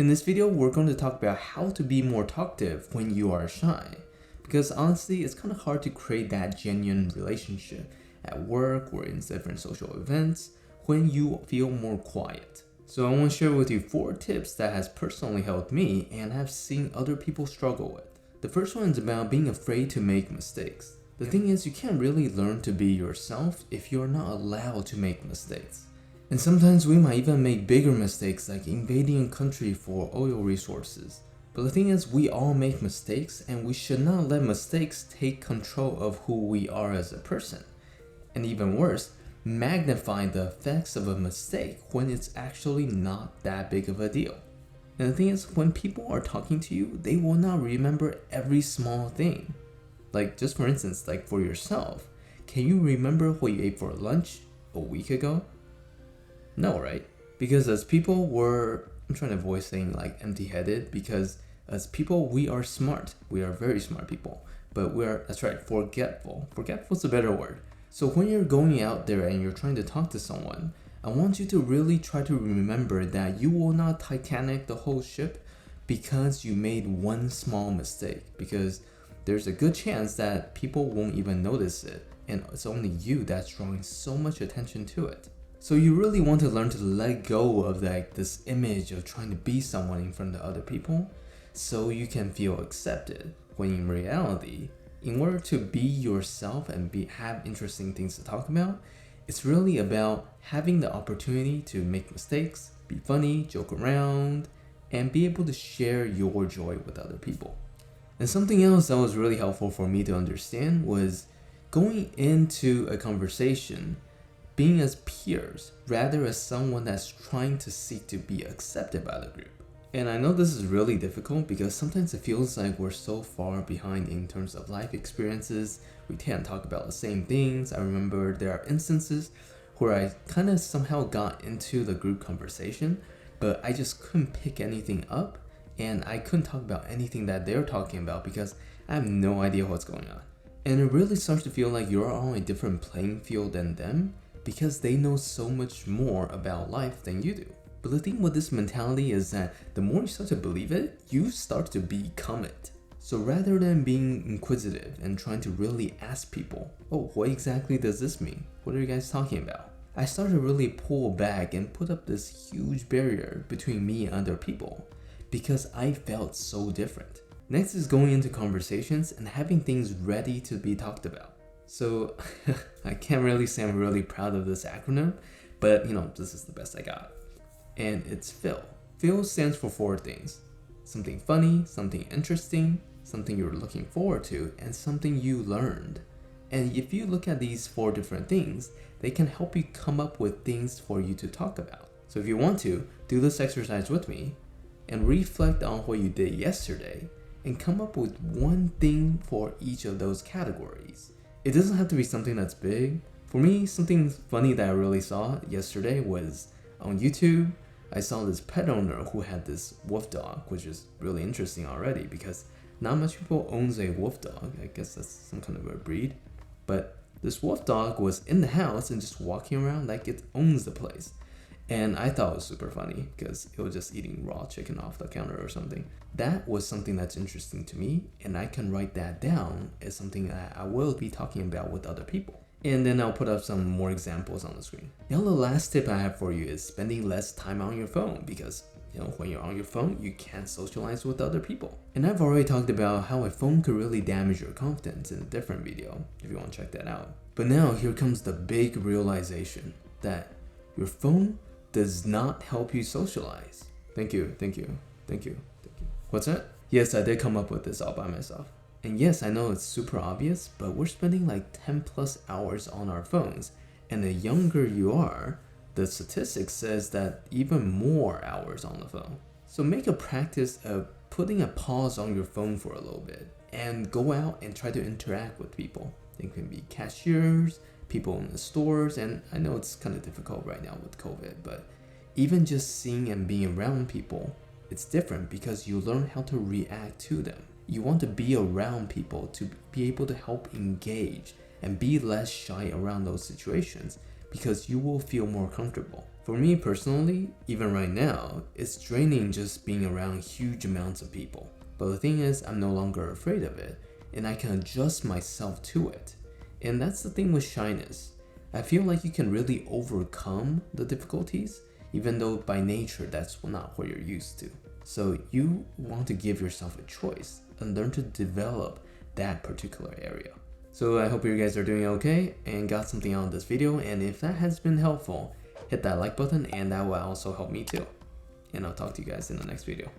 In this video, we're going to talk about how to be more talkative when you are shy. Because honestly, it's kind of hard to create that genuine relationship at work or in different social events when you feel more quiet. So I want to share with you 4 tips that has personally helped me and have seen other people struggle with. The first one is about being afraid to make mistakes. The thing is, you can't really learn to be yourself if you're not allowed to make mistakes. And sometimes we might even make bigger mistakes like invading a country for oil resources. But the thing is, we all make mistakes and we should not let mistakes take control of who we are as a person. And even worse, magnify the effects of a mistake when it's actually not that big of a deal. And the thing is, when people are talking to you, they will not remember every small thing. Like just for instance, like for yourself, can you remember what you ate for lunch a week ago? No, right? Because as people I'm trying to avoid saying like empty-headed, because as people, we are smart. We are very smart people, but that's right, forgetful. Forgetful is a better word. So when you're going out there and you're trying to talk to someone, I want you to really try to remember that you will not Titanic the whole ship because you made one small mistake, because there's a good chance that people won't even notice it, and it's only you that's drawing so much attention to it. So you really want to learn to let go of this image of trying to be someone in front of other people so you can feel accepted, when in reality, in order to be yourself and have interesting things to talk about, it's really about having the opportunity to make mistakes, be funny, joke around, and be able to share your joy with other people. And something else that was really helpful for me to understand was going into a conversation being as peers rather as someone that's trying to seek to be accepted by the group. And I know this is really difficult because sometimes it feels like we're so far behind in terms of life experiences. We can't talk about the same things. I remember there are instances where I kind of somehow got into the group conversation, but I just couldn't pick anything up and I couldn't talk about anything that they're talking about because I have no idea what's going on. And it really starts to feel like you're on a different playing field than them, because they know so much more about life than you do. But the thing with this mentality is that the more you start to believe it, you start to become it. So rather than being inquisitive and trying to really ask people, oh, what exactly does this mean? What are you guys talking about? I started to really pull back and put up this huge barrier between me and other people because I felt so different. Next is going into conversations and having things ready to be talked about. So I can't really say I'm really proud of this acronym, but this is the best I got. And it's PHIL. PHIL stands for 4 things. Something funny, something interesting, something you're looking forward to, and something you learned. And if you look at these 4 different things, they can help you come up with things for you to talk about. So if you want to, do this exercise with me and reflect on what you did yesterday and come up with one thing for each of those categories. It doesn't have to be something that's big. For me, something funny that I really saw yesterday was on YouTube. I saw this pet owner who had this wolf dog, which is really interesting already because not much people owns a wolf dog. I guess that's some kind of a breed. But this wolf dog was in the house and just walking around like it owns the place. And I thought it was super funny because it was just eating raw chicken off the counter or something. That was something that's interesting to me, and I can write that down as something that I will be talking about with other people. And then I'll put up some more examples on the screen. Now the last tip I have for you is spending less time on your phone because when you're on your phone, you can't socialize with other people. And I've already talked about how a phone could really damage your confidence in a different video, if you want to check that out. But now here comes the big realization that your phone does not help you socialize. Thank you. What's that? Yes, I did come up with this all by myself. And yes, I know it's super obvious, but we're spending like 10 plus hours on our phones. And the younger you are, the statistics says that even more hours on the phone. So make a practice of putting a pause on your phone for a little bit and go out and try to interact with people. It can be cashiers, people in the stores, and I know it's kind of difficult right now with COVID, but even just seeing and being around people, it's different because you learn how to react to them. You want to be around people to be able to help engage and be less shy around those situations because you will feel more comfortable. For me personally, even right now, it's draining just being around huge amounts of people. But the thing is, I'm no longer afraid of it, and I can adjust myself to it. And that's the thing with shyness. I feel like you can really overcome the difficulties, even though by nature that's not what you're used to. So you want to give yourself a choice and learn to develop that particular area. So I hope you guys are doing okay and got something out of this video, and if that has been helpful, hit that like button and that will also help me too. And I'll talk to you guys in the next video.